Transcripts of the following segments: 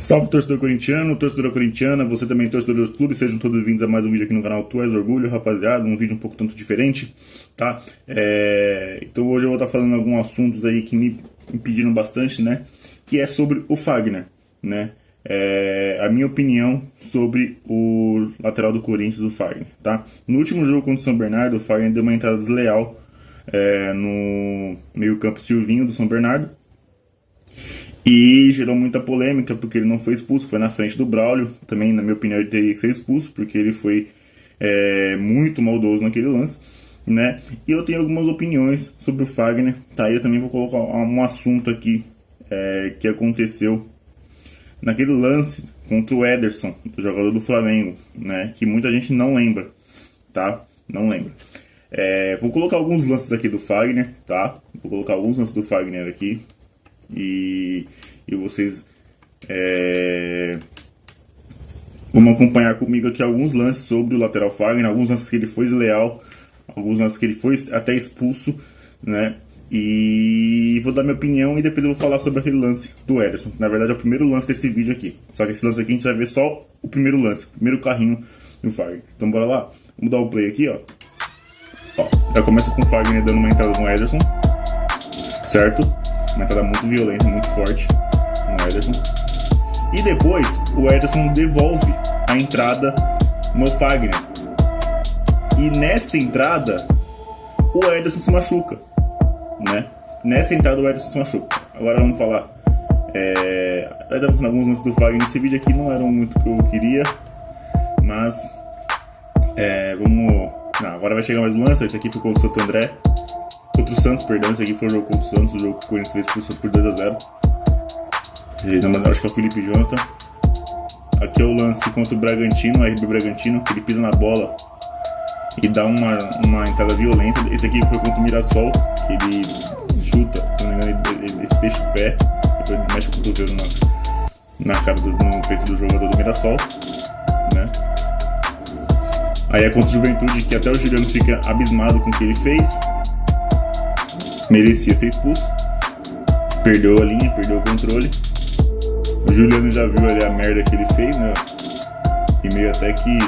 Salve torcedor corintiano, torcedora corintiana, você também torcedor dos clubes, sejam todos bem-vindos a mais um vídeo aqui no canal Tu És Orgulho, rapaziada, um vídeo um pouco tanto diferente, tá? Então hoje eu vou estar falando alguns assuntos aí que me pediram bastante, né? Que é sobre o Fagner, né? A minha opinião sobre o lateral do Corinthians, o Fagner, tá? No último jogo contra o São Bernardo, o Fagner deu uma entrada desleal no meio-campo Silvinho do São Bernardo. E gerou muita polêmica porque ele não foi expulso, foi na frente do Braulio. Também, na minha opinião, ele teria que ser expulso porque ele foi muito maldoso naquele lance, né? E eu tenho algumas opiniões sobre o Fagner, tá? E eu também vou colocar um assunto aqui que aconteceu naquele lance contra o Ederson, o jogador do Flamengo, né? Que muita gente não lembra, tá? Não lembra. Vou colocar alguns lances aqui do Fagner, tá? Vou colocar alguns lances do Fagner aqui. E vocês vão acompanhar comigo aqui alguns lances sobre o lateral Fagner, alguns lances que ele foi desleal, alguns lances que ele foi até expulso, né? E vou dar minha opinião e depois eu vou falar sobre aquele lance do Ederson, que na verdade é o primeiro lance desse vídeo aqui. Só que esse lance aqui a gente vai ver só o primeiro lance, o primeiro carrinho do Fagner. Então bora lá, vamos dar o play aqui, ó. Já começa com o Fagner dando uma entrada no Ederson, certo? Uma entrada muito violenta, muito forte no Ederson. E depois o Ederson devolve a entrada no Fagner. E nessa entrada o Ederson se machuca, né? Nessa entrada o Ederson se machuca. Agora vamos falar. Vai dar alguns lances do Fagner nesse vídeo aqui, não eram muito o que eu queria. Mas vamos. Não, agora vai chegar mais um lance. Esse aqui foi contra o Santo André. Contra o Santos, perdão, esse aqui foi o jogo contra o Santos, o jogo que o Corinthians fez pro Santos por 2-0. Acho que é o Felipe Jonathan. Aqui é o lance contra o Bragantino, o RB Bragantino, que ele pisa na bola e dá uma entrada violenta. Esse aqui foi contra o Mirassol, que ele chuta, se não me engano, ele deixa o pé, depois ele mexe o cotovelo no peito do jogador do Mirassol, né? Aí é contra o Juventude, que até o Juliano fica abismado com o que ele fez. Merecia ser expulso, perdeu a linha, perdeu o controle. O Juliano já viu ali a merda que ele fez, né? E meio até que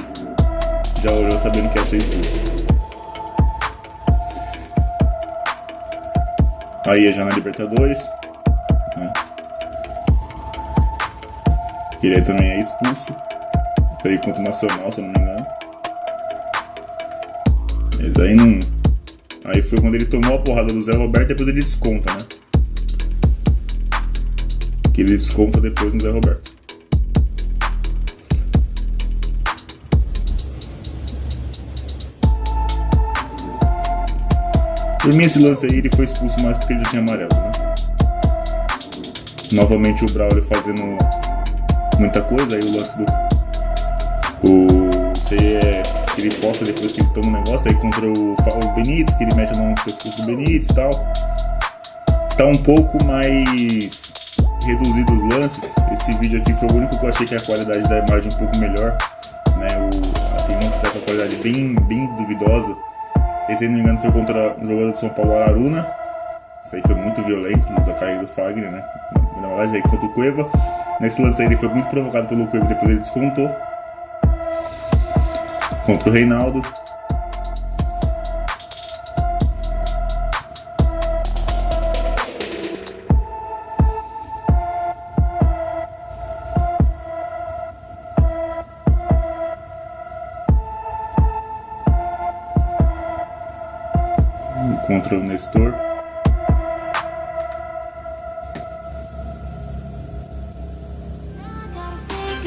já olhou sabendo que ia ser expulso. Aí é já na Libertadores, né? Que ele também é expulso. Foi contra o Nacional, se eu não me engano. Mas aí não. Aí foi quando ele tomou a porrada do Zé Roberto e depois ele desconta, né? Que ele desconta depois no Zé Roberto. Por mim esse lance aí ele foi expulso mais porque ele já tinha amarelo, né? Novamente o Braulio fazendo muita coisa, aí o lance do... que ele posta depois que ele toma um negócio, aí contra o Benítez, que ele mete a mão no pescoço do Benítez e tal. Tá um pouco mais reduzido os lances. Esse vídeo aqui foi o único que eu achei que a qualidade da imagem um pouco melhor, né? Tem um que tá com a qualidade bem duvidosa. Esse aí, não me engano, foi contra o jogador de São Paulo, Araruna. Isso aí foi muito violento, da caída do Fagner, né? Na verdade, aí contra o Cueva. Nesse lance aí ele foi muito provocado pelo Cueva, depois ele descontou. Contra o Reinaldo. Contra o Nestor.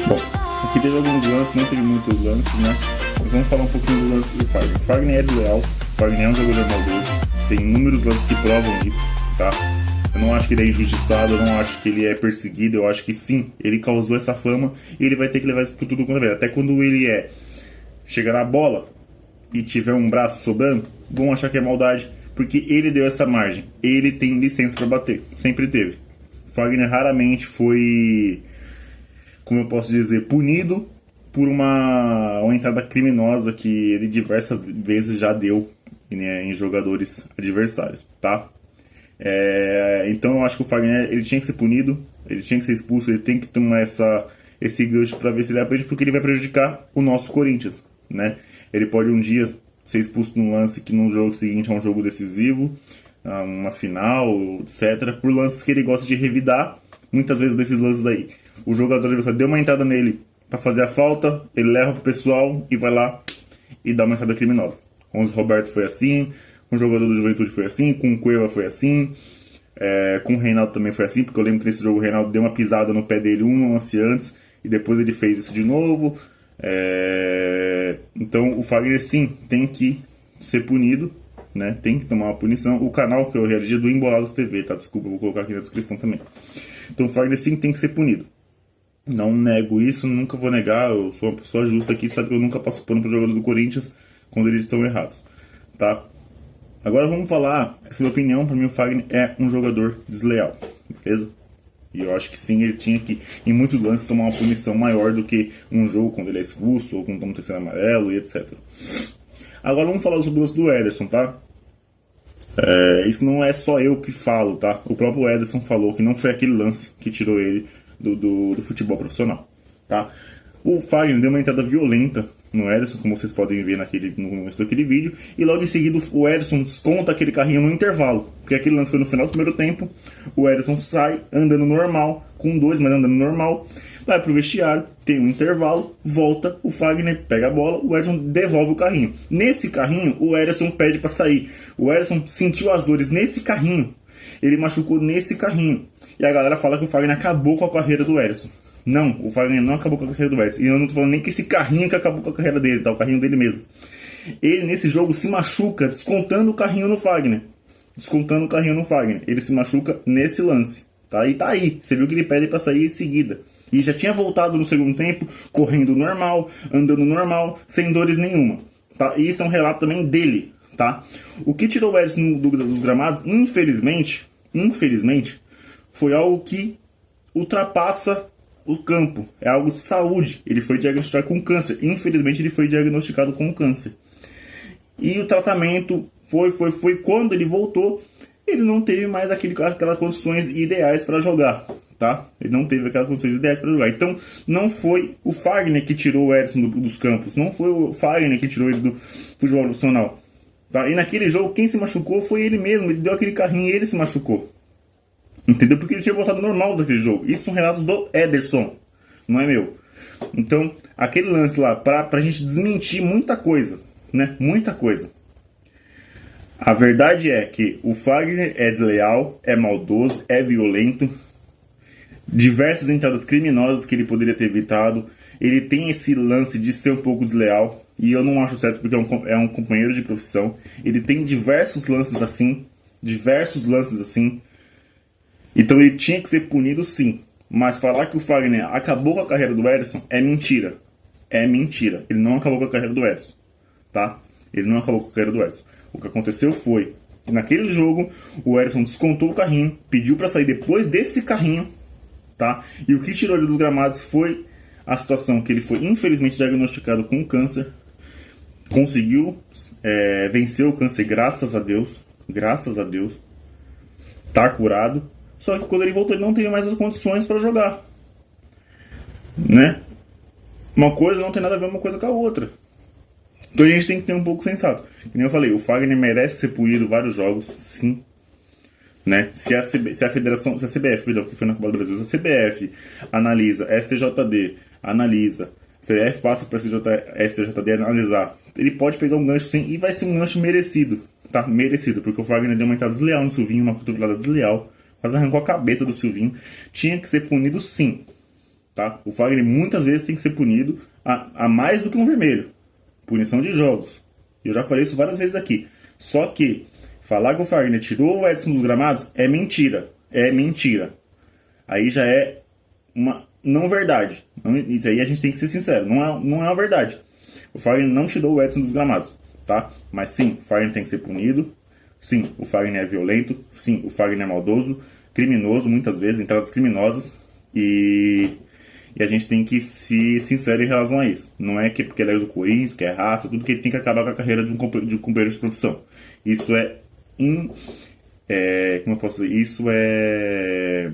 Bom, aqui teve alguns lances, não teve muitos lances, né? Vamos falar um pouquinho do lance do Fagner. O Fagner é desleal, o Fagner é um jogador maldoso, tem inúmeros lances que provam isso, tá? Eu não acho que ele é injustiçado, eu não acho que ele é perseguido, eu acho que sim, ele causou essa fama e ele vai ter que levar isso por tudo quanto é. Até quando ele chegar na bola e tiver um braço sobrando, vão achar que é maldade, porque ele deu essa margem, ele tem licença para bater, sempre teve. O Fagner raramente foi, como eu posso dizer, punido por uma entrada criminosa que ele diversas vezes já deu, né, em jogadores adversários, tá? Então eu acho que o Fagner ele tinha que ser punido, Ele tinha que ser expulso, ele tem que tomar esse gancho para ver se ele aprende, porque ele vai prejudicar o nosso Corinthians, né? Ele pode um dia ser expulso num lance que no jogo seguinte é um jogo decisivo, uma final, etc. Por lances que ele gosta de revidar, muitas vezes desses lances aí. O jogador adversário deu uma entrada nele para fazer a falta, ele leva pro pessoal e vai lá e dá uma entrada criminosa. Com o Roberto foi assim, com o jogador do Juventude foi assim, com o Cueva foi assim, com o Reinaldo também foi assim, porque eu lembro que nesse jogo o Reinaldo deu uma pisada no pé dele um lance antes, e depois ele fez isso de novo. Então o Fagner sim tem que ser punido, né? Tem que tomar uma punição. O canal que eu reagi é do Embolados TV, tá? Desculpa, eu vou colocar aqui na descrição também. Então o Fagner sim tem que ser punido. Não nego isso, nunca vou negar. Eu sou uma pessoa justa aqui, sabe que eu nunca passo pano pro jogador do Corinthians quando eles estão errados, tá? Agora vamos falar, essa é a minha opinião, para mim o Fagner é um jogador desleal, beleza? E eu acho que sim, ele tinha que, em muitos lances, tomar uma punição maior do que um jogo quando ele é expulso, ou quando toma um terceiro amarelo e etc. Agora vamos falar sobre o lance do Ederson, tá? Isso não é só eu que falo, tá? O próprio Ederson falou que não foi aquele lance que tirou ele do futebol profissional, tá? O Fagner deu uma entrada violenta no Ederson, como vocês podem ver no começo daquele vídeo, e logo em seguida o Ederson desconta aquele carrinho no intervalo, porque aquele lance foi no final do primeiro tempo. O Ederson sai andando normal, com dois, mas andando normal, vai pro vestiário, tem um intervalo, volta, o Fagner pega a bola, o Ederson devolve o carrinho. Nesse carrinho, o Ederson pede para sair. O Ederson sentiu as dores nesse carrinho, ele machucou nesse carrinho, e a galera fala que o Fagner acabou com a carreira do Ederson. Não, o Fagner não acabou com a carreira do Ederson. E eu não tô falando nem que esse carrinho que acabou com a carreira dele, tá? O carrinho dele mesmo. Ele, nesse jogo, se machuca descontando o carrinho no Fagner. Descontando o carrinho no Fagner. Ele se machuca nesse lance, tá? E tá aí. Você viu que ele pede pra sair em seguida. E já tinha voltado no segundo tempo, correndo normal, andando normal, sem dores nenhuma, tá? E isso é um relato também dele, tá? O que tirou o Ederson dos gramados, infelizmente, foi algo que ultrapassa o campo, é algo de saúde. Ele foi diagnosticado com câncer. Infelizmente ele foi diagnosticado com câncer. E o tratamento foi quando ele voltou, ele não teve mais aquelas condições ideais para jogar, tá? Ele não teve aquelas condições ideais para jogar. Então não foi o Fagner que tirou o Ederson dos campos, não foi o Fagner que tirou ele do futebol profissional, tá? E naquele jogo quem se machucou foi ele mesmo. Ele deu aquele carrinho e ele se machucou. Entendeu? Porque ele tinha voltado normal daquele jogo. Isso são relatos do Ederson, não é meu. Então, aquele lance lá, pra gente desmentir muita coisa, né? Muita coisa. A verdade é que o Fagner é desleal, é maldoso, é violento. Diversas entradas criminosas que ele poderia ter evitado. Ele tem esse lance de ser um pouco desleal. E eu não acho certo porque é um companheiro de profissão. Ele tem diversos lances assim. Então ele tinha que ser punido sim. Mas falar que o Fagner acabou com a carreira do Ederson é mentira. É mentira. Ele não acabou com a carreira do Ederson, tá? Ele não acabou com a carreira do Ederson. O que aconteceu foi que naquele jogo o Ederson descontou o carrinho, pediu para sair depois desse carrinho, tá? E o que tirou ele dos gramados foi a situação que ele foi infelizmente diagnosticado com câncer. Conseguiu vencer o câncer, graças a Deus. Graças a Deus. Tá curado. Só que quando ele voltou, ele não teve mais as condições para jogar, né? Uma coisa não tem nada a ver uma coisa com a outra. Então a gente tem que ter um pouco sensato. Como eu falei, o Fagner merece ser punido vários jogos, sim, né? Se a CBF, perdão, que foi na Copa do Brasil, se a CBF analisa, a STJD analisa, a CBF passa para a STJD analisar, ele pode pegar um gancho sim, e vai ser um gancho merecido, tá? Merecido, porque o Fagner deu uma entrada desleal no Silvinho, uma cotovelada desleal, quase arrancou a cabeça do Silvinho. Tinha que ser punido sim, tá? O Fagner muitas vezes tem que ser punido a mais do que um vermelho. Punição de jogos. Eu já falei isso várias vezes aqui. Só que falar que o Fagner tirou o Ederson dos gramados é mentira. É mentira. Aí já é uma não verdade. Isso aí a gente tem que ser sincero. Não é uma verdade. O Fagner não tirou o Ederson dos gramados, tá? Mas sim, o Fagner tem que ser punido. Sim, o Fagner é violento. Sim, o Fagner é maldoso, criminoso, muitas vezes, entradas criminosas. E a gente tem que ser sincero em relação a isso. Não é que porque ele é do Corinthians, que é raça, tudo que ele tem que acabar com a carreira de um companheiro de profissão. Isso como eu posso dizer? Isso é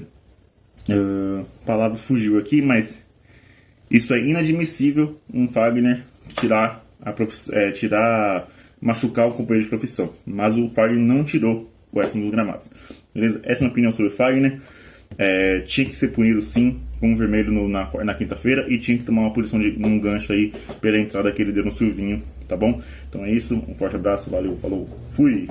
A palavra fugiu aqui, mas isso é inadmissível um Fagner machucar o companheiro de profissão. Mas o Fagner não tirou o Edson dos gramados. Beleza? Essa é a minha opinião sobre o Fagner. Tinha que ser punido sim com um vermelho na quinta-feira e tinha que tomar uma punição de um gancho aí pela entrada que ele deu no Silvinho, tá bom? Então é isso, um forte abraço, valeu, falou, fui!